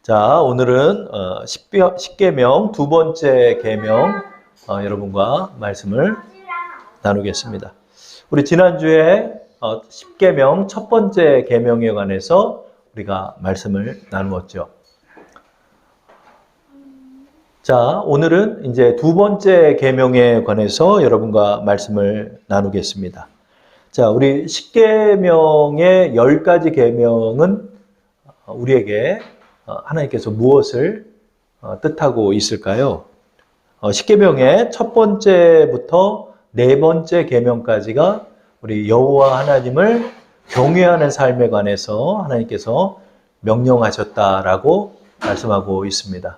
자, 오늘은 십계명 두 번째 계명 여러분과 말씀을 나누겠습니다. 우리 지난주에 십계명 첫 번째 계명에 관해서 우리가 말씀을 나누었죠. 자, 오늘은 이제 두 번째 계명에 관해서 여러분과 말씀을 나누겠습니다. 자, 우리 십계명의 10가지 계명은 우리에게 하나님께서 무엇을 뜻하고 있을까요? 십계명의 첫 번째부터 네 번째 계명까지가 우리 여호와 하나님을 경외하는 삶에 관해서 하나님께서 명령하셨다라고 말씀하고 있습니다.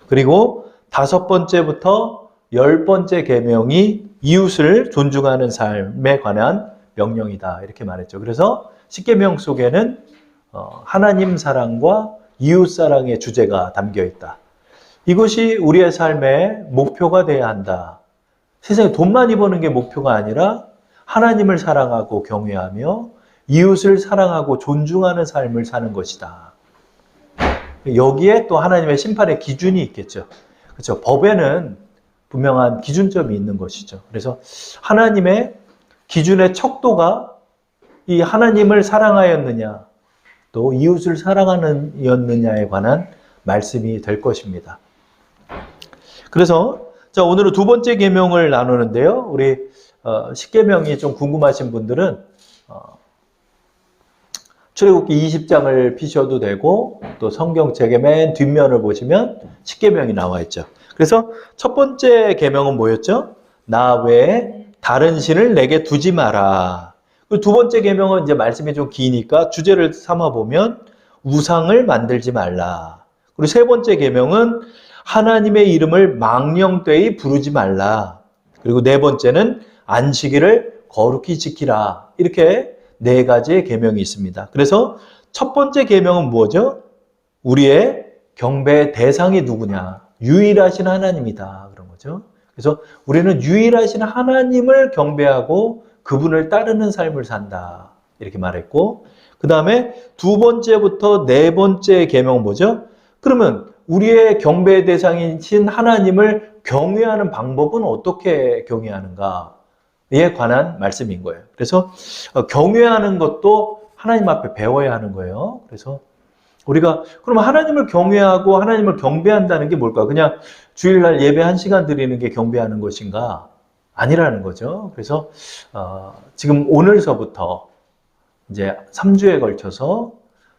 그리고 다섯 번째부터 10번째 계명이 이웃을 존중하는 삶에 관한 명령이다 이렇게 말했죠. 그래서 십계명 속에는 하나님 사랑과 이웃 사랑의 주제가 담겨 있다. 이것이 우리의 삶의 목표가 되어야 한다. 세상에 돈 많이 버는 게 목표가 아니라 하나님을 사랑하고 경외하며 이웃을 사랑하고 존중하는 삶을 사는 것이다. 여기에 또 하나님의 심판의 기준이 있겠죠. 그렇죠. 법에는 분명한 기준점이 있는 것이죠. 그래서 하나님의 기준의 척도가 이 하나님을 사랑하였느냐 또 이웃을 사랑하느냐에 관한 말씀이 될 것입니다. 그래서 자, 오늘은 두 번째 계명을 나누는데요. 우리 십계명이 좀 궁금하신 분들은 출애굽기 20장을 피셔도 되고 또 성경책의 맨 뒷면을 보시면 십계명이 나와 있죠. 그래서 첫 번째 계명은 뭐였죠? 나 외에 다른 신을 내게 두지 마라. 두 번째 계명은 이제 말씀이 좀 기니까 주제를 삼아 보면 우상을 만들지 말라. 그리고 세 번째 계명은 하나님의 이름을 망령되이 부르지 말라. 그리고 네 번째는 안식일을 거룩히 지키라. 이렇게 네 가지의 계명이 있습니다. 그래서 첫 번째 계명은 뭐죠? 우리의 경배의 대상이 누구냐? 유일하신 하나님이다. 그런 거죠. 그래서 우리는 유일하신 하나님을 경배하고 그분을 따르는 삶을 산다. 이렇게 말했고, 그 다음에 두 번째부터 네 번째 계명은 뭐죠? 그러면 우리의 경배의 대상이신 하나님을 경외하는 방법은 어떻게 경외하는가에 관한 말씀인 거예요. 그래서 경외하는 것도 하나님 앞에 배워야 하는 거예요. 그래서 우리가 그러면 하나님을 경외하고 하나님을 경배한다는 게 뭘까? 그냥 주일날 예배 1시간 드리는 게 경배하는 것인가? 아니라는 거죠. 그래서 지금 오늘서부터 이제 3주에 걸쳐서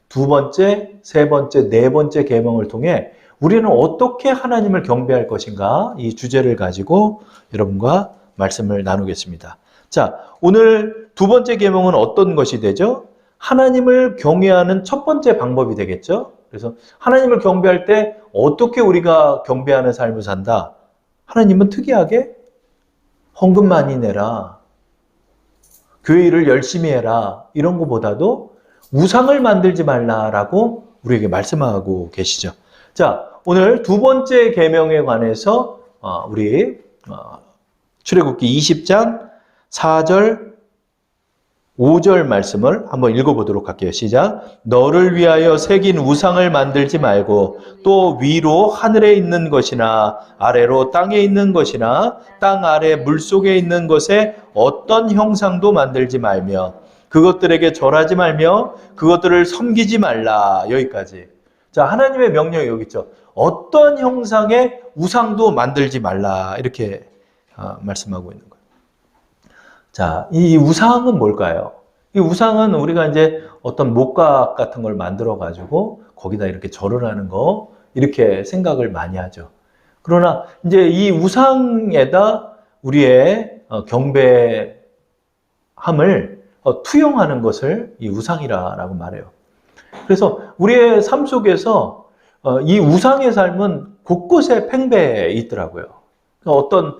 두 번째, 세 번째, 네 번째 계명을 통해 우리는 어떻게 하나님을 경배할 것인가 이 주제를 가지고 여러분과 말씀을 나누겠습니다. 자, 오늘 두 번째 계명은 어떤 것이 되죠? 하나님을 경외하는 첫 번째 방법이 되겠죠. 그래서 하나님을 경배할 때 어떻게 우리가 경배하는 삶을 산다? 하나님은 특이하게 헌금 많이 내라, 교회 일을 열심히 해라 이런 것보다도 우상을 만들지 말라라고 우리에게 말씀하고 계시죠. 자, 오늘 두 번째 계명에 관해서 우리 출애굽기 20장 4절 5절 말씀을 한번 읽어보도록 할게요. 시작. 너를 위하여 새긴 우상을 만들지 말고 또 위로 하늘에 있는 것이나 아래로 땅에 있는 것이나 땅 아래 물속에 있는 것에 어떤 형상도 만들지 말며 그것들에게 절하지 말며 그것들을 섬기지 말라. 여기까지. 자, 하나님의 명령이 여기 있죠. 어떤 형상의 우상도 만들지 말라. 이렇게 말씀하고 있는 거예요. 자, 이 우상은 뭘까요? 이 우상은 우리가 이제 어떤 목각 같은 걸 만들어 가지고 거기다 이렇게 절을 하는 거 이렇게 생각을 많이 하죠. 그러나 이제 이 우상에다 우리의 경배함을 투영하는 것을 이 우상이라고 말해요. 그래서 우리의 삶 속에서 이 우상의 삶은 곳곳에 팽배해 있더라고요. 어떤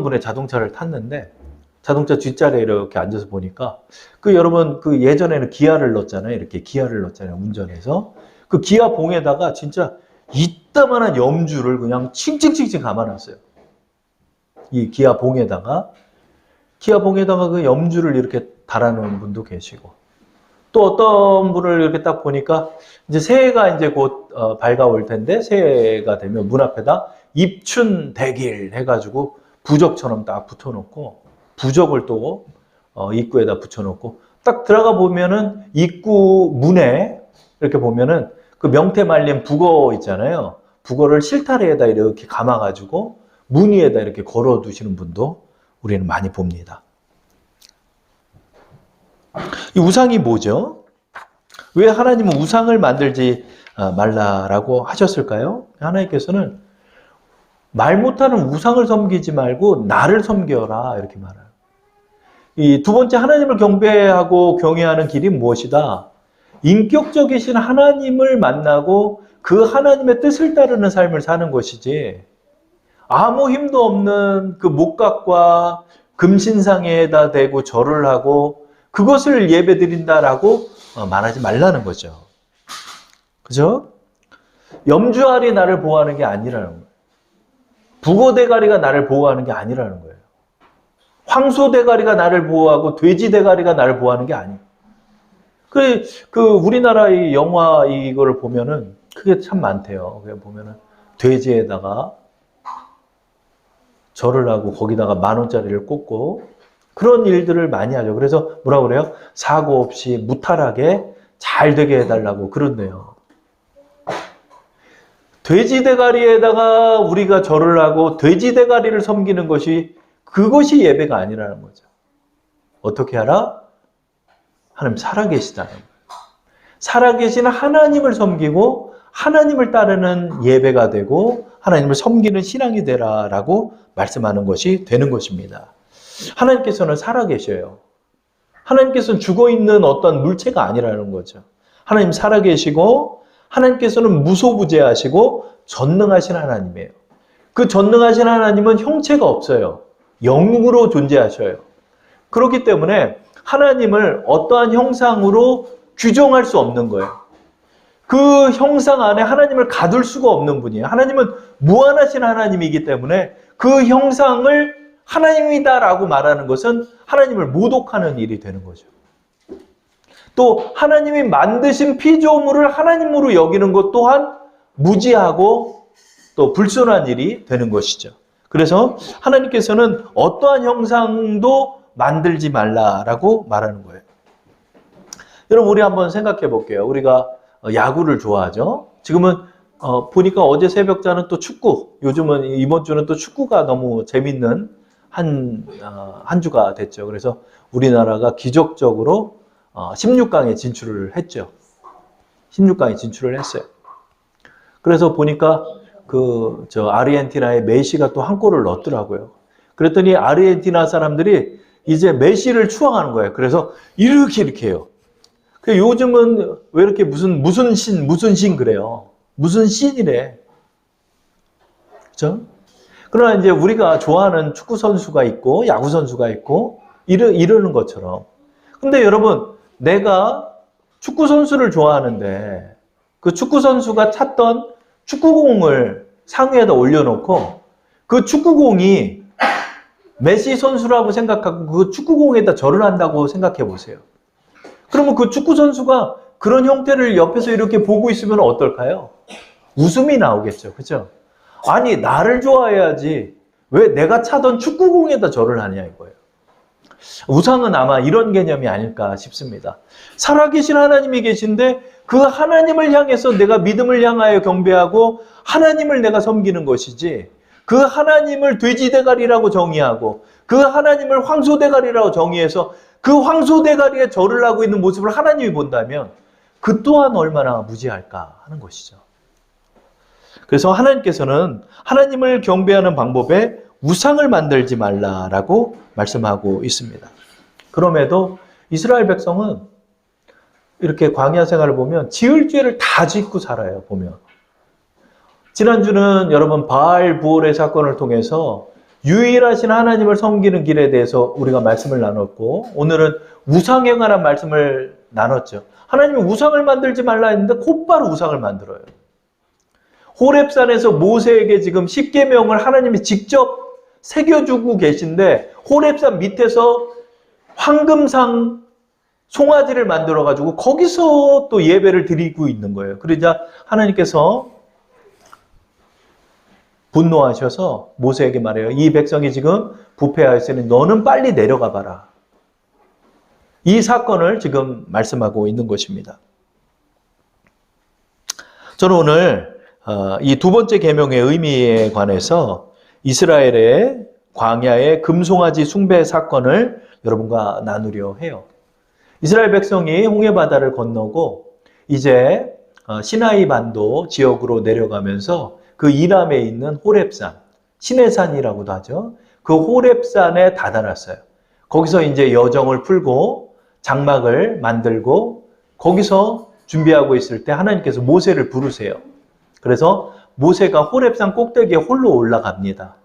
분의 자동차를 탔는데 자동차 뒷자리에 이렇게 앉아서 보니까 여러분 예전에는 기아를 넣었잖아요. 이렇게 기아를 넣었잖아요. 운전해서 그 기아 봉에다가 진짜 이따만한 염주를 그냥 칭칭칭칭 감아놨어요. 이 기아 봉에다가 그 염주를 이렇게 달아놓은 분도 계시고 또 어떤 분을 이렇게 딱 보니까 이제 새해가 이제 곧 밝아올 텐데 새해가 되면 문 앞에다 입춘대길 해가지고 부적처럼 딱 붙여놓고 부적을 또 입구에다 붙여놓고 딱 들어가 보면은 입구 문에 이렇게 보면은 그 명태 말린 북어 있잖아요. 북어를 실타래에다 이렇게 감아가지고 문 위에다 이렇게 걸어 두시는 분도 우리는 많이 봅니다. 이 우상이 뭐죠? 왜 하나님은 우상을 만들지 말라라고 하셨을까요? 하나님께서는 말 못하는 우상을 섬기지 말고 나를 섬겨라 이렇게 말해요. 이 두 번째 하나님을 경배하고 경외하는 길이 무엇이다? 인격적이신 하나님을 만나고 그 하나님의 뜻을 따르는 삶을 사는 것이지 아무 힘도 없는 그 목각과 금신상에다 대고 절을 하고 그것을 예배드린다라고 말하지 말라는 거죠. 그죠? 염주알이 나를 보호하는 게 아니라는 거예요. 북어대가리가 나를 보호하는 게 아니라는 거예요. 황소대가리가 나를 보호하고 돼지대가리가 나를 보호하는 게 아니에요. 그 우리나라 이 영화 이거를 보면은 그게 참 많대요. 보면은 돼지에다가 절을 하고 거기다가 10,000원짜리를 꽂고 그런 일들을 많이 하죠. 그래서 뭐라 그래요? 사고 없이 무탈하게 잘 되게 해달라고 그런대요. 돼지 대가리에다가 우리가 절을 하고 돼지 대가리를 섬기는 것이 그것이 예배가 아니라는 거죠. 어떻게 하라? 하나님 살아계시다는 거예요. 살아계신 하나님을 섬기고 하나님을 따르는 예배가 되고 하나님을 섬기는 신앙이 되라라고 말씀하는 것이 되는 것입니다. 하나님께서는 살아계셔요. 하나님께서는 죽어있는 어떤 물체가 아니라는 거죠. 하나님 살아계시고 하나님께서는 무소부재하시고 전능하신 하나님이에요. 그 전능하신 하나님은 형체가 없어요. 영으로 존재하셔요. 그렇기 때문에 하나님을 어떠한 형상으로 규정할 수 없는 거예요. 그 형상 안에 하나님을 가둘 수가 없는 분이에요. 하나님은 무한하신 하나님이기 때문에 그 형상을 하나님이다라고 말하는 것은 하나님을 모독하는 일이 되는 거죠. 또 하나님이 만드신 피조물을 하나님으로 여기는 것 또한 무지하고 또 불순한 일이 되는 것이죠. 그래서 하나님께서는 어떠한 형상도 만들지 말라라고 말하는 거예요. 여러분 우리 한번 생각해 볼게요. 우리가 야구를 좋아하죠. 지금은 보니까 어제 새벽자는 또 축구, 요즘은 이번 주는 또 축구가 너무 재밌는 한 주가 됐죠. 그래서 우리나라가 기적적으로 16강에 진출을 했죠. 16강에 진출을 했어요. 그래서 보니까 아르헨티나의 메시가 또 한 골을 넣었더라고요. 그랬더니 아르헨티나 사람들이 이제 메시를 추앙하는 거예요. 그래서 이렇게 해요. 요즘은 왜 이렇게 무슨 신 그래요. 무슨 신이래. 그렇죠? 그러나 이제 우리가 좋아하는 축구 선수가 있고 야구 선수가 있고 이러는 것처럼. 근데 여러분 내가 축구 선수를 좋아하는데 그 축구 선수가 찼던 축구공을 상위에다 올려놓고 그 축구공이 메시 선수라고 생각하고 그 축구공에다 절을 한다고 생각해 보세요. 그러면 그 축구 선수가 그런 형태를 옆에서 이렇게 보고 있으면 어떨까요? 웃음이 나오겠죠. 그죠? 아니 나를 좋아해야지 왜 내가 차던 축구공에다 절을 하냐 이거예요. 우상은 아마 이런 개념이 아닐까 싶습니다. 살아계신 하나님이 계신데 그 하나님을 향해서 내가 믿음을 향하여 경배하고 하나님을 내가 섬기는 것이지 그 하나님을 돼지대가리라고 정의하고 그 하나님을 황소대가리라고 정의해서 그 황소대가리에 절을 하고 있는 모습을 하나님이 본다면 그 또한 얼마나 무지할까 하는 것이죠. 그래서 하나님께서는 하나님을 경배하는 방법에 우상을 만들지 말라라고 말씀하고 있습니다. 그럼에도 이스라엘 백성은 이렇게 광야 생활을 보면 지을 죄를 다 짓고 살아요. 보면 지난주는 여러분 바알 부올의 사건을 통해서 유일하신 하나님을 섬기는 길에 대해서 우리가 말씀을 나눴고 오늘은 우상에 관한 말씀을 나눴죠. 하나님이 우상을 만들지 말라 했는데 곧바로 우상을 만들어요. 호렙산에서 모세에게 지금 10계명을 하나님이 직접 새겨주고 계신데 호렙산 밑에서 황금상 송아지를 만들어가지고 거기서 또 예배를 드리고 있는 거예요. 그러자 하나님께서 분노하셔서 모세에게 말해요. 이 백성이 지금 부패하였으니 너는 빨리 내려가 봐라. 이 사건을 지금 말씀하고 있는 것입니다. 저는 오늘 이 두 번째 계명의 의미에 관해서 이스라엘의 광야의 금송아지 숭배 사건을 여러분과 나누려 해요. 이스라엘 백성이 홍해바다를 건너고 이제 시나이 반도 지역으로 내려가면서 그 이람에 있는 호렙산, 시내산이라고도 하죠. 그 호렙산에 다다랐어요. 거기서 이제 여정을 풀고 장막을 만들고 거기서 준비하고 있을 때 하나님께서 모세를 부르세요. 그래서 모세가 호렙산 꼭대기에 홀로 올라갑니다.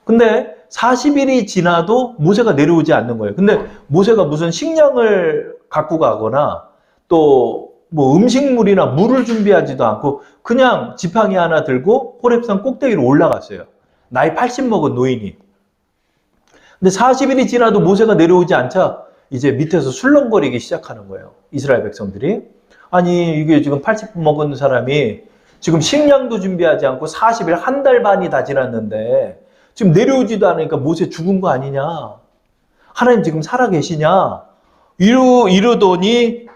근데 40일이 지나도 모세가 내려오지 않는 거예요. 근데 모세가 무슨 식량을 갖고 가거나 또 뭐 음식물이나 물을 준비하지도 않고 그냥 지팡이 하나 들고 호렙산 꼭대기로 올라갔어요. 나이 80 먹은 노인이. 근데 40일이 지나도 모세가 내려오지 않자 이제 밑에서 술렁거리기 시작하는 거예요. 이스라엘 백성들이. 아니 이게 지금 80 먹은 사람이 지금 식량도 준비하지 않고 40일 한 달 반이 다 지났는데 지금 내려오지도 않으니까 모세 죽은 거 아니냐. 하나님 지금 살아계시냐. 이러더니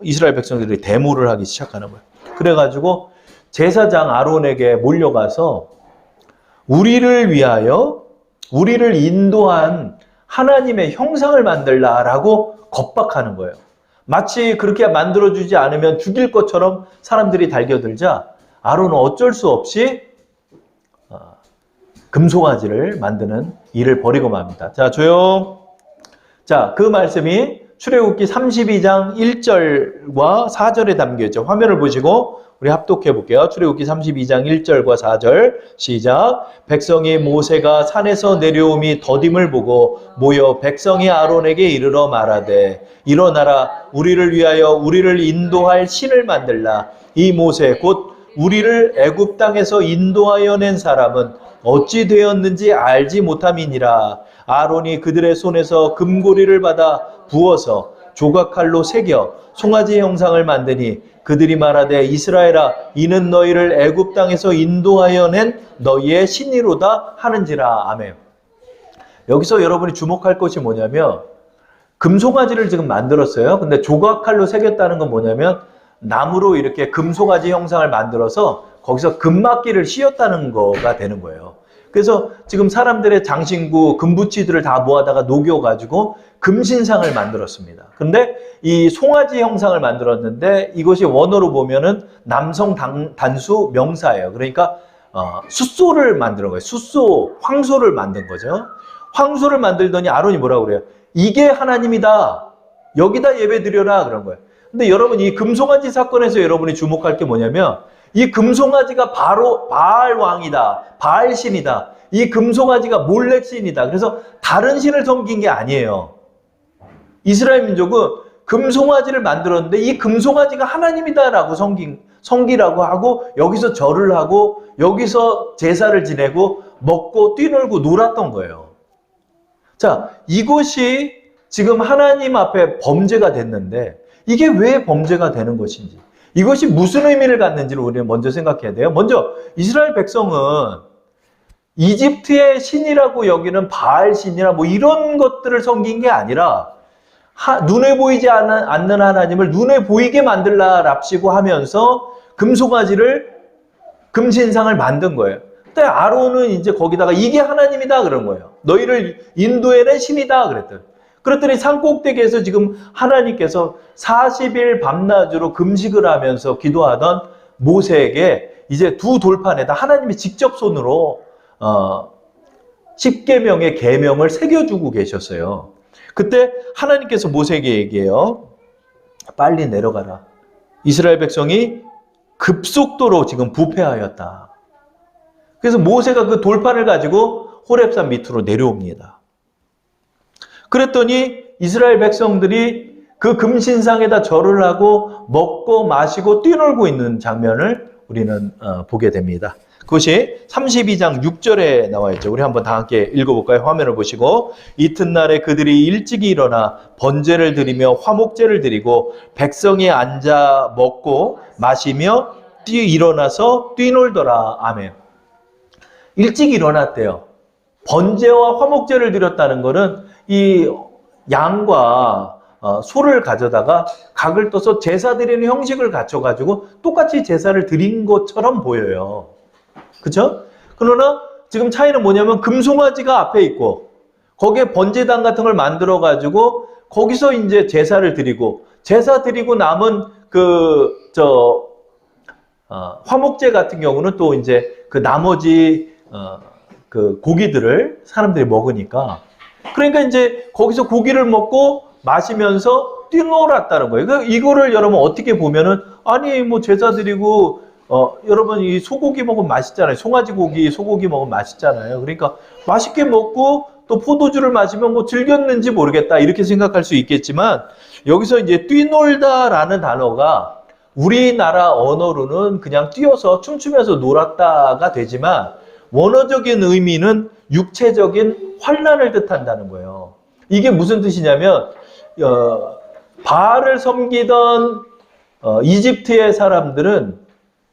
이스라엘 백성들이 데모를 하기 시작하는 거예요. 그래가지고 제사장 아론에게 몰려가서 우리를 위하여 우리를 인도한 하나님의 형상을 만들라라고 겁박하는 거예요. 마치 그렇게 만들어주지 않으면 죽일 것처럼 사람들이 달겨들자 아론은 어쩔 수 없이 금송아지를 만드는 일을 벌이고 맙니다. 자, 조용. 자, 그 말씀이 출애굽기 32장 1절과 4절에 담겨 있죠. 화면을 보시고 우리 합독해 볼게요. 출애굽기 32장 1절과 4절 시작. 백성이 모세가 산에서 내려옴이 더딤을 보고 모여 백성이 아론에게 이르러 말하되 일어나라 우리를 위하여 우리를 인도할 신을 만들라. 이 모세 곧 우리를 애굽 땅에서 인도하여 낸 사람은 어찌 되었는지 알지 못함이니라. 아론이 그들의 손에서 금고리를 받아 부어서 조각칼로 새겨 송아지 형상을 만드니 그들이 말하되 이스라엘아 이는 너희를 애굽 땅에서 인도하여 낸 너희의 신이로다 하는지라. 아멘. 여기서 여러분이 주목할 것이 뭐냐면 금송아지를 지금 만들었어요. 근데 조각칼로 새겼다는 건 뭐냐면 나무로 이렇게 금송아지 형상을 만들어서 거기서 금막기를 씌웠다는 거가 되는 거예요. 그래서 지금 사람들의 장신구, 금부치들을 다 모아다가 녹여가지고 금신상을 만들었습니다. 근데 이 송아지 형상을 만들었는데 이것이 원어로 보면은 남성 단수 명사예요. 그러니까 숫소를 만드는 거예요. 숫소, 황소를 만든 거죠. 황소를 만들더니 아론이 뭐라고 그래요? 이게 하나님이다. 여기다 예배 드려라. 그런 거예요. 근데 여러분 이 금송아지 사건에서 여러분이 주목할 게 뭐냐면 이 금송아지가 바로 바알 왕이다. 바알 신이다. 이 금송아지가 몰렉 신이다. 그래서 다른 신을 섬긴 게 아니에요. 이스라엘 민족은 금송아지를 만들었는데 이 금송아지가 하나님이다라고 섬기라고 하고 여기서 절을 하고 여기서 제사를 지내고 먹고 뛰놀고 놀았던 거예요. 자, 이것이 지금 하나님 앞에 범죄가 됐는데 이게 왜 범죄가 되는 것인지 이것이 무슨 의미를 갖는지를 우리는 먼저 생각해야 돼요. 먼저 이스라엘 백성은 이집트의 신이라고 여기는 바알 신이나 뭐 이런 것들을 섬긴 게 아니라 눈에 보이지 않는 하나님을 눈에 보이게 만들라랍시고 하면서 금송아지를 금신상을 만든 거예요. 근데 아론은 이제 거기다가 이게 하나님이다 그런 거예요. 너희를 인도해낸 신이다 그랬더니 산 꼭대기에서 지금 하나님께서 40일 밤낮으로 금식을 하면서 기도하던 모세에게 이제 두 돌판에다 하나님이 직접 손으로 10계명의 계명을 새겨주고 계셨어요. 그때 하나님께서 모세에게 얘기해요. 빨리 내려가라. 이스라엘 백성이 급속도로 지금 부패하였다. 그래서 모세가 그 돌판을 가지고 호렙산 밑으로 내려옵니다. 그랬더니 이스라엘 백성들이 그 금신상에다 절을 하고 먹고 마시고 뛰놀고 있는 장면을 우리는 보게 됩니다. 그것이 32장 6절에 나와 있죠. 우리 한번 다 함께 읽어볼까요? 화면을 보시고 이튿날에 그들이 일찍이 일어나 번제를 드리며 화목제를 드리고 백성이 앉아 먹고 마시며 일어나서 뛰놀더라. 아멘. 일찍 일어났대요. 번제와 화목제를 드렸다는 것은 이 양과 소를 가져다가 각을 떠서 제사 드리는 형식을 갖춰가지고 똑같이 제사를 드린 것처럼 보여요. 그쵸? 그러나 지금 차이는 뭐냐면 금송아지가 앞에 있고 거기에 번제단 같은 걸 만들어가지고 거기서 이제 제사를 드리고 제사 드리고 남은 화목제 같은 경우는 또 이제 그 나머지 그 고기들을 사람들이 먹으니까 그러니까 이제 거기서 고기를 먹고 마시면서 뛰놀았다는 거예요. 그러니까 이거를 여러분 어떻게 보면은 아니 뭐 제사 드리고 여러분 이 소고기 먹으면 맛있잖아요. 송아지 고기, 소고기 먹으면 맛있잖아요. 그러니까 맛있게 먹고 또 포도주를 마시면 뭐 즐겼는지 모르겠다 이렇게 생각할 수 있겠지만 여기서 이제 뛰놀다라는 단어가 우리나라 언어로는 그냥 뛰어서 춤추면서 놀았다가 되지만 원어적인 의미는 육체적인 환난을 뜻한다는 거예요. 이게 무슨 뜻이냐면 바알을 섬기던 이집트의 사람들은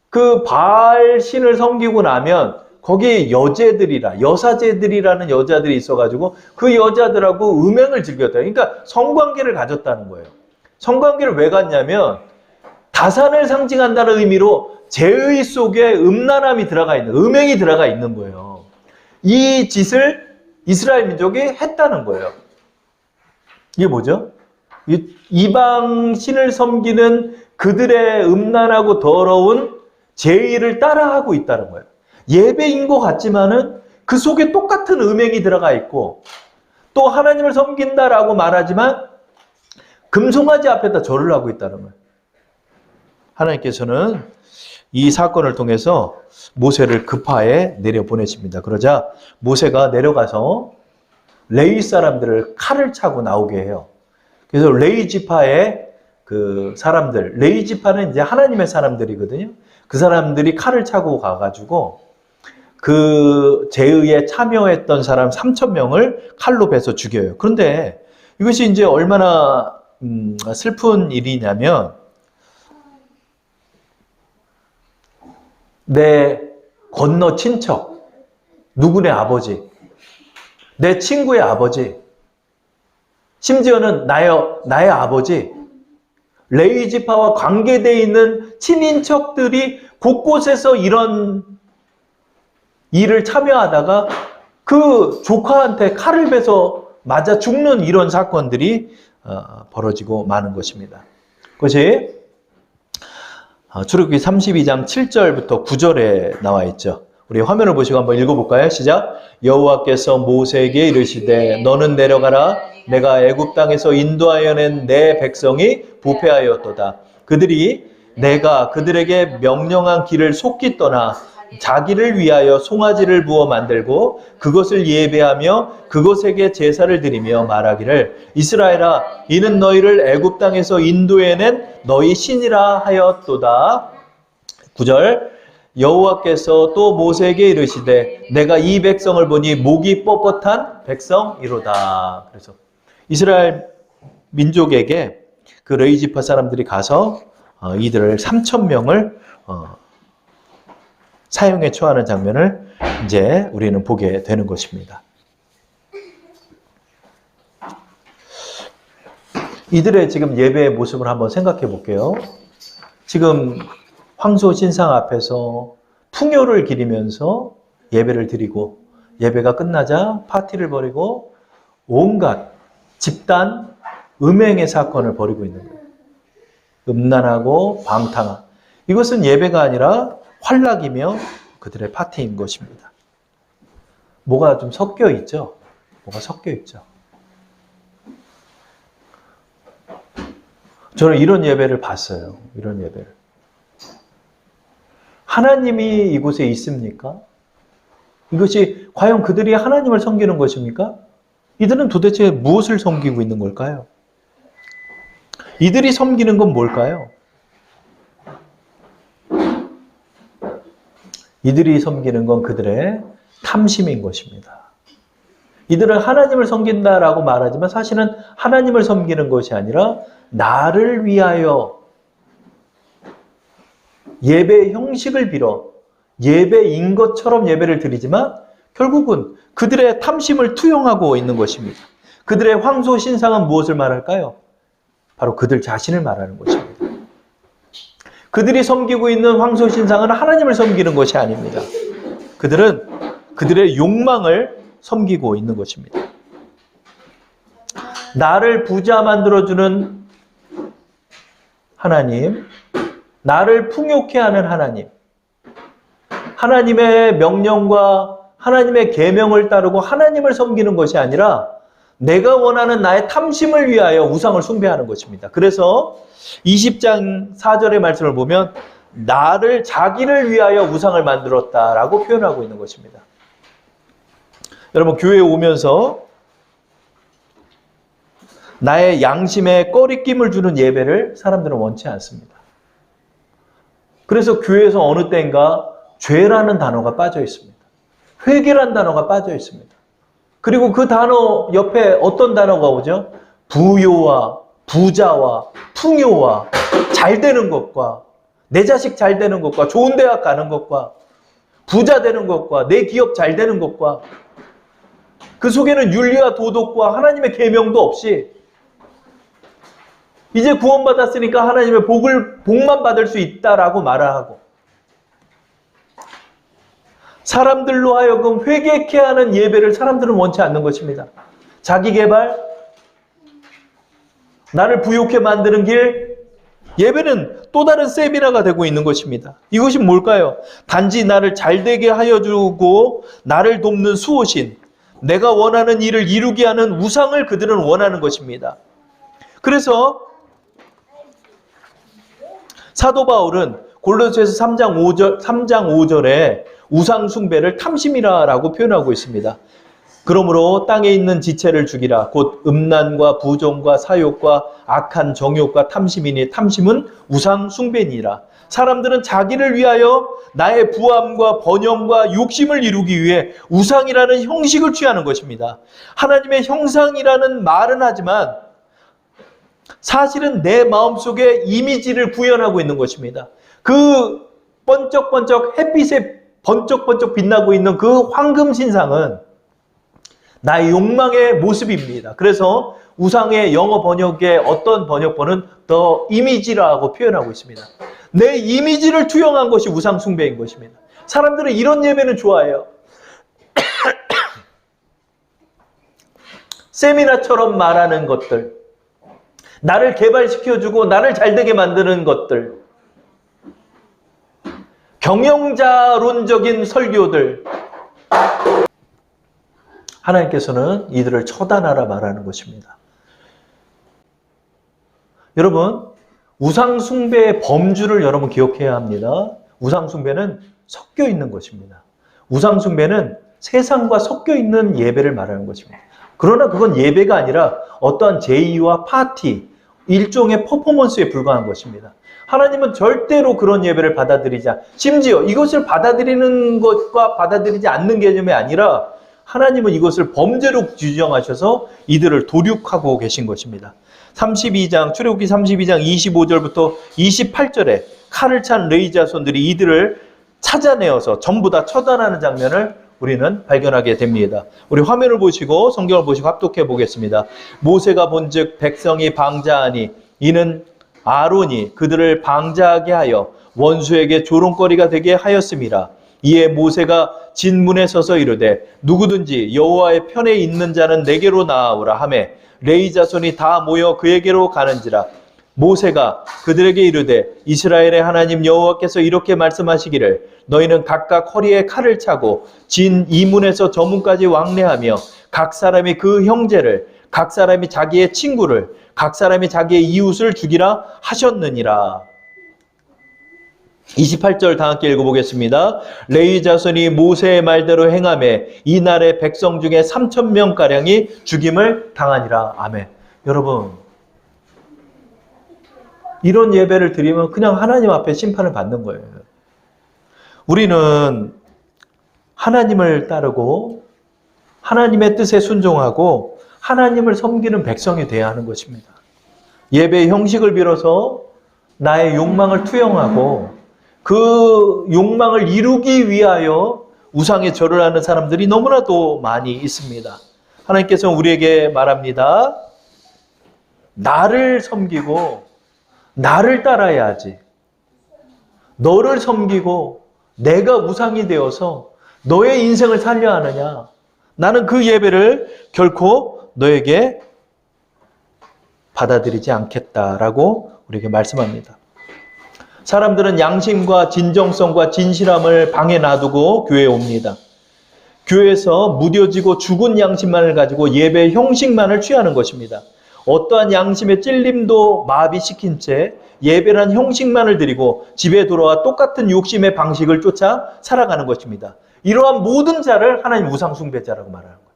그 바알 신을 섬기고 나면 거기에 여사제들이라는 여자들이 있어가지고 그 여자들하고 음행을 즐겼다. 그러니까 성관계를 가졌다는 거예요. 성관계를 왜 갖냐면 다산을 상징한다는 의미로 제의 속에 음란함이 들어가 있는, 음행이 들어가 있는 거예요. 이 짓을 이스라엘 민족이 했다는 거예요. 이게 뭐죠? 이방 신을 섬기는 그들의 음란하고 더러운 제의를 따라하고 있다는 거예요. 예배인 것 같지만은 그 속에 똑같은 음행이 들어가 있고 또 하나님을 섬긴다라고 말하지만 금송아지 앞에다 절을 하고 있다는 거예요. 하나님께서는 이 사건을 통해서 모세를 급하에 내려보내십니다. 그러자 모세가 내려가서 레위 사람들을 칼을 차고 나오게 해요. 그래서 레위 지파의 그 사람들, 레위 지파는 이제 하나님의 사람들이거든요. 그 사람들이 칼을 차고 가가지고 그 제의에 참여했던 사람 3,000명을 칼로 베서 죽여요. 그런데 이것이 이제 얼마나 슬픈 일이냐면 내 건너 친척, 누구네 아버지, 내 친구의 아버지, 심지어는 나의 아버지, 레위 지파와 관계되어 있는 친인척들이 곳곳에서 이런 일을 참여하다가 그 조카한테 칼을 베서 맞아 죽는 이런 사건들이 벌어지고 마는 것입니다. 그것이 출애굽기 32장 7절부터 9절에 나와 있죠. 우리 화면을 보시고 한번 읽어볼까요? 시작. 여호와께서 모세에게 이르시되 너는 내려가라. 내가 애굽 땅에서 인도하여 낸 내 백성이 부패하였도다. 그들이 내가 그들에게 명령한 길을 속히 떠나 자기를 위하여 송아지를 부어 만들고 그것을 예배하며 그것에게 제사를 드리며 말하기를 이스라엘아 이는 너희를 애굽 땅에서 인도해낸 너희 신이라 하였도다. 9절 여호와께서 또 모세에게 이르시되 내가 이 백성을 보니 목이 뻣뻣한 백성이로다. 그래서 이스라엘 민족에게 그 레위 지파 사람들이 가서 이들을 3,000명을 사형에 처하는 장면을 이제 우리는 보게 되는 것입니다. 이들의 지금 예배의 모습을 한번 생각해 볼게요. 지금 황소 신상 앞에서 풍요를 기리면서 예배를 드리고 예배가 끝나자 파티를 벌이고 온갖 집단 음행의 사건을 벌이고 있는 거예요. 음란하고 방탕한 이것은 예배가 아니라 환락이며 그들의 파티인 것입니다. 뭐가 좀 섞여 있죠? 뭐가 섞여 있죠? 저는 이런 예배를 봤어요. 이런 예배를. 하나님이 이곳에 있습니까? 이것이 과연 그들이 하나님을 섬기는 것입니까? 이들은 도대체 무엇을 섬기고 있는 걸까요? 이들이 섬기는 건 뭘까요? 이들이 섬기는 건 그들의 탐심인 것입니다. 이들은 하나님을 섬긴다라고 말하지만 사실은 하나님을 섬기는 것이 아니라 나를 위하여 예배 형식을 빌어 예배인 것처럼 예배를 드리지만 결국은 그들의 탐심을 투영하고 있는 것입니다. 그들의 황소 신상은 무엇을 말할까요? 바로 그들 자신을 말하는 것입니다. 그들이 섬기고 있는 황소 신상은 하나님을 섬기는 것이 아닙니다. 그들은 그들의 욕망을 섬기고 있는 것입니다. 나를 부자 만들어주는 하나님, 나를 풍요케 하는 하나님, 하나님의 명령과 하나님의 계명을 따르고 하나님을 섬기는 것이 아니라 내가 원하는 나의 탐심을 위하여 우상을 숭배하는 것입니다. 그래서 20장 4절의 말씀을 보면 자기를 위하여 우상을 만들었다라고 표현하고 있는 것입니다. 여러분, 교회에 오면서 나의 양심에 꺼리낌을 주는 예배를 사람들은 원치 않습니다. 그래서 교회에서 어느 때인가 죄라는 단어가 빠져 있습니다. 회개라는 단어가 빠져 있습니다. 그리고 그 단어 옆에 어떤 단어가 오죠? 부요와 부자와 풍요와 잘 되는 것과 내 자식 잘 되는 것과 좋은 대학 가는 것과 부자 되는 것과 내 기업 잘 되는 것과 그 속에는 윤리와 도덕과 하나님의 계명도 없이 이제 구원받았으니까 하나님의 복만 받을 수 있다라고 말하고 사람들로 하여금 회개케 하는 예배를 사람들은 원치 않는 것입니다. 자기 개발, 나를 부욕해 만드는 길, 예배는 또 다른 세미나가 되고 있는 것입니다. 이것이 뭘까요? 단지 나를 잘되게 하여 주고 나를 돕는 수호신, 내가 원하는 일을 이루게 하는 우상을 그들은 원하는 것입니다. 그래서 사도 바울은 골로새서 3장 5절에 우상 숭배를 탐심이라고 표현하고 있습니다. 그러므로 땅에 있는 지체를 죽이라. 곧 음란과 부정과 사욕과 악한 정욕과 탐심이니 탐심은 우상 숭배니라. 사람들은 자기를 위하여 나의 부함과 번영과 욕심을 이루기 위해 우상이라는 형식을 취하는 것입니다. 하나님의 형상이라는 말은 하지만 사실은 내 마음속에 이미지를 구현하고 있는 것입니다. 그 번쩍번쩍 햇빛에 번쩍번쩍 빛나고 있는 그 황금 신상은 나의 욕망의 모습입니다. 그래서 우상의 영어 번역의 어떤 번역본은 The Image라고 표현하고 있습니다. 내 이미지를 투영한 것이 우상 숭배인 것입니다. 사람들은 이런 예배는 좋아해요. 세미나처럼 말하는 것들, 나를 개발시켜주고 나를 잘되게 만드는 것들, 경영자론적인 설교들, 하나님께서는 이들을 처단하라 말하는 것입니다. 여러분, 우상숭배의 범주를 여러분 기억해야 합니다. 우상숭배는 섞여 있는 것입니다. 우상숭배는 세상과 섞여 있는 예배를 말하는 것입니다. 그러나 그건 예배가 아니라 어떠한 제의와 파티, 일종의 퍼포먼스에 불과한 것입니다. 하나님은 절대로 그런 예배를 심지어 이것을 받아들이는 것과 받아들이지 않는 개념이 아니라 하나님은 이것을 범죄로 규정하셔서 이들을 도륙하고 계신 것입니다. 출애굽기 32장 25절부터 28절에 칼을 찬 레위 자손들이 이들을 찾아내어서 전부 다 처단하는 장면을 우리는 발견하게 됩니다. 우리 화면을 보시고 성경을 보시고 합독해 보겠습니다. 모세가 본즉 백성이 방자하니 이는 아론이 그들을 방자하게 하여 원수에게 조롱거리가 되게 하였음이라. 이에 모세가 진문에 서서 이르되 누구든지 여호와의 편에 있는 자는 내게로 나아오라 하매 레위 자손이 다 모여 그에게로 가는지라. 모세가 그들에게 이르되 이스라엘의 하나님 여호와께서 이렇게 말씀하시기를 너희는 각각 허리에 칼을 차고 진 이문에서 저문까지 왕래하며 각 사람이 그 형제를 각 사람이 자기의 친구를 각 사람이 자기의 이웃을 죽이라 하셨느니라. 28절 다 함께 읽어보겠습니다. 레위 자손이 모세의 말대로 행하매 이날의 백성 중에 3,000명가량이 죽임을 당하니라. 아멘. 여러분, 이런 예배를 드리면 그냥 하나님 앞에 심판을 받는 거예요. 우리는 하나님을 따르고 하나님의 뜻에 순종하고 하나님을 섬기는 백성이 되어야 하는 것입니다. 예배의 형식을 빌어서 나의 욕망을 투영하고 그 욕망을 이루기 위하여 우상에 절을 하는 사람들이 너무나도 많이 있습니다. 하나님께서 우리에게 말합니다. 나를 섬기고 나를 따라야지. 너를 섬기고 내가 우상이 되어서 너의 인생을 살려 하느냐? 나는 그 예배를 결코 너에게 받아들이지 않겠다라고 우리에게 말씀합니다. 사람들은 양심과 진정성과 진실함을 방에 놔두고 교회에 옵니다. 교회에서 무뎌지고 죽은 양심만을 가지고 예배의 형식만을 취하는 것입니다. 어떠한 양심의 찔림도 마비시킨 채 예배란 형식만을 드리고 집에 돌아와 똑같은 욕심의 방식을 쫓아 살아가는 것입니다. 이러한 모든 자를 하나님 우상 숭배자라고 말하는 거예요.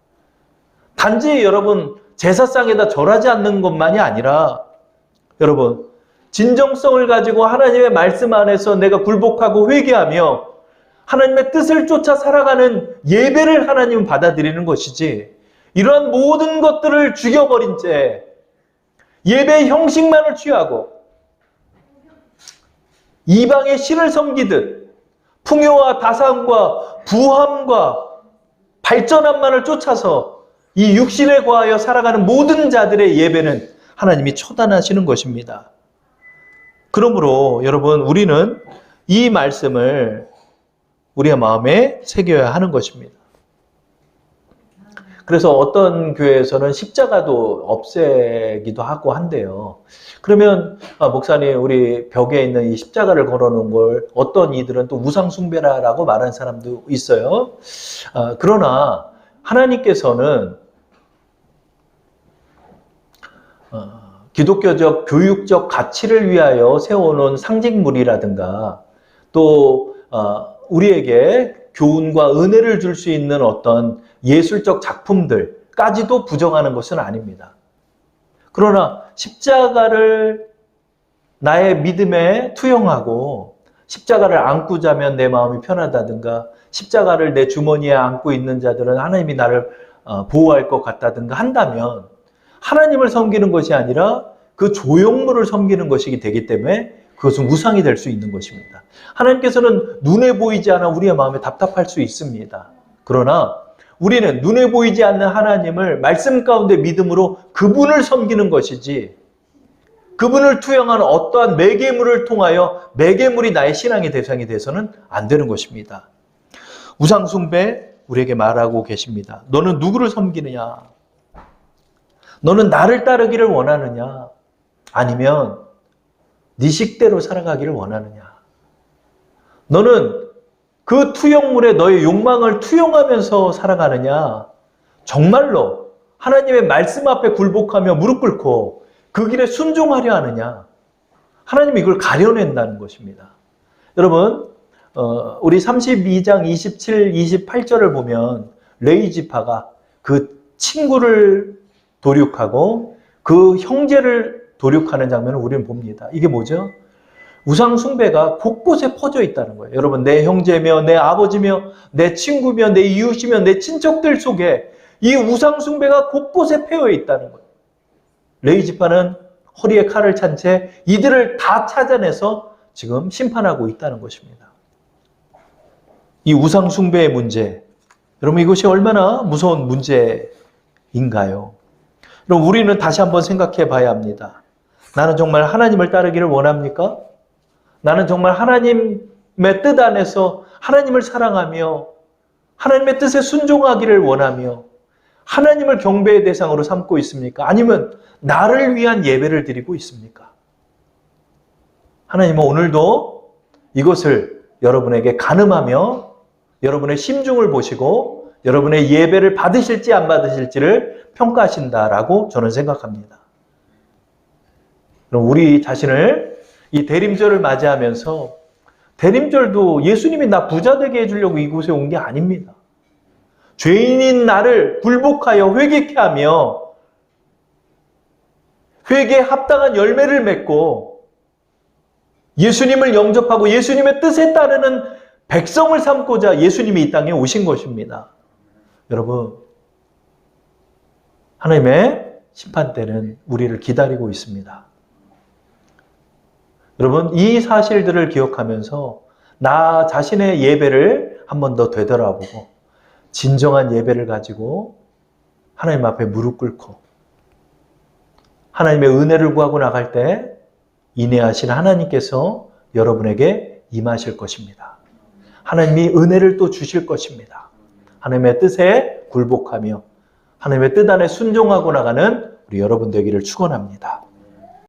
단지 여러분 제사상에다 절하지 않는 것만이 아니라 여러분 진정성을 가지고 하나님의 말씀 안에서 내가 굴복하고 회개하며 하나님의 뜻을 쫓아 살아가는 예배를 하나님은 받아들이는 것이지 이러한 모든 것들을 죽여버린 채 예배의 형식만을 취하고 이방의 신을 섬기듯 풍요와 다산과 부함과 발전함만을 쫓아서 이 육신에 과하여 살아가는 모든 자들의 예배는 하나님이 처단하시는 것입니다. 그러므로 여러분 우리는 이 말씀을 우리의 마음에 새겨야 하는 것입니다. 그래서 어떤 교회에서는 십자가도 없애기도 하고 한대요. 그러면 목사님 우리 벽에 있는 이 십자가를 걸어놓은 걸 어떤 이들은 또 우상숭배라고 말하는 사람도 있어요. 그러나 하나님께서는 기독교적 교육적 가치를 위하여 세워놓은 상징물이라든가 또 우리에게 교훈과 은혜를 줄 수 있는 어떤 예술적 작품들까지도 부정하는 것은 아닙니다. 그러나 십자가를 나의 믿음에 투영하고 십자가를 안고 자면 내 마음이 편하다든가 십자가를 내 주머니에 안고 있는 자들은 하나님이 나를 보호할 것 같다든가 한다면 하나님을 섬기는 것이 아니라 그 조형물을 섬기는 것이기 되기 때문에 그것은 우상이 될 수 있는 것입니다. 하나님께서는 눈에 보이지 않아 우리의 마음에 답답할 수 있습니다. 그러나 우리는 눈에 보이지 않는 하나님을 말씀 가운데 믿음으로 그분을 섬기는 것이지 그분을 투영하는 어떠한 매개물을 통하여 매개물이 나의 신앙의 대상이 돼서는 안 되는 것입니다. 우상 숭배 우리에게 말하고 계십니다. 너는 누구를 섬기느냐? 너는 나를 따르기를 원하느냐? 아니면 네 식대로 살아가기를 원하느냐? 너는 그 투영물에 너의 욕망을 투영하면서 살아가느냐? 정말로 하나님의 말씀 앞에 굴복하며 무릎 꿇고 그 길에 순종하려 하느냐? 하나님이 이걸 가려낸다는 것입니다. 여러분, 우리 32장 27, 28절을 보면 레위 지파가 그 친구를 도륙하고 그 형제를 도륙하는 장면을 우리는 봅니다. 이게 뭐죠? 우상 숭배가 곳곳에 퍼져 있다는 거예요. 여러분, 내 형제며 내 아버지며 내 친구며 내 이웃이며 내 친척들 속에 이 우상 숭배가 곳곳에 패여 있다는 거예요. 레위 지파는 허리에 칼을 찬 채 이들을 다 찾아내서 지금 심판하고 있다는 것입니다. 이 우상 숭배의 문제, 여러분 이것이 얼마나 무서운 문제인가요? 그럼 우리는 다시 한번 생각해 봐야 합니다. 나는 정말 하나님을 따르기를 원합니까? 나는 정말 하나님의 뜻 안에서 하나님을 사랑하며 하나님의 뜻에 순종하기를 원하며 하나님을 경배의 대상으로 삼고 있습니까? 아니면 나를 위한 예배를 드리고 있습니까? 하나님은 오늘도 이것을 여러분에게 가늠하며 여러분의 심중을 보시고 여러분의 예배를 받으실지 안 받으실지를 평가하신다라고 저는 생각합니다. 그럼 우리 자신을 이 대림절을 맞이하면서 대림절도 예수님이 나 부자 되게 해주려고 이곳에 온 게 아닙니다. 죄인인 나를 굴복하여 회개케 하며 회개에 합당한 열매를 맺고 예수님을 영접하고 예수님의 뜻에 따르는 백성을 삼고자 예수님이 이 땅에 오신 것입니다. 여러분, 하나님의 심판대는 우리를 기다리고 있습니다. 여러분, 이 사실들을 기억하면서 나 자신의 예배를 한 번 더 되돌아보고 진정한 예배를 가지고 하나님 앞에 무릎 꿇고 하나님의 은혜를 구하고 나갈 때 인내하신 하나님께서 여러분에게 임하실 것입니다. 하나님이 은혜를 또 주실 것입니다. 하나님의 뜻에 굴복하며 하나님의 뜻 안에 순종하고 나가는 우리 여러분 되기를 축원합니다.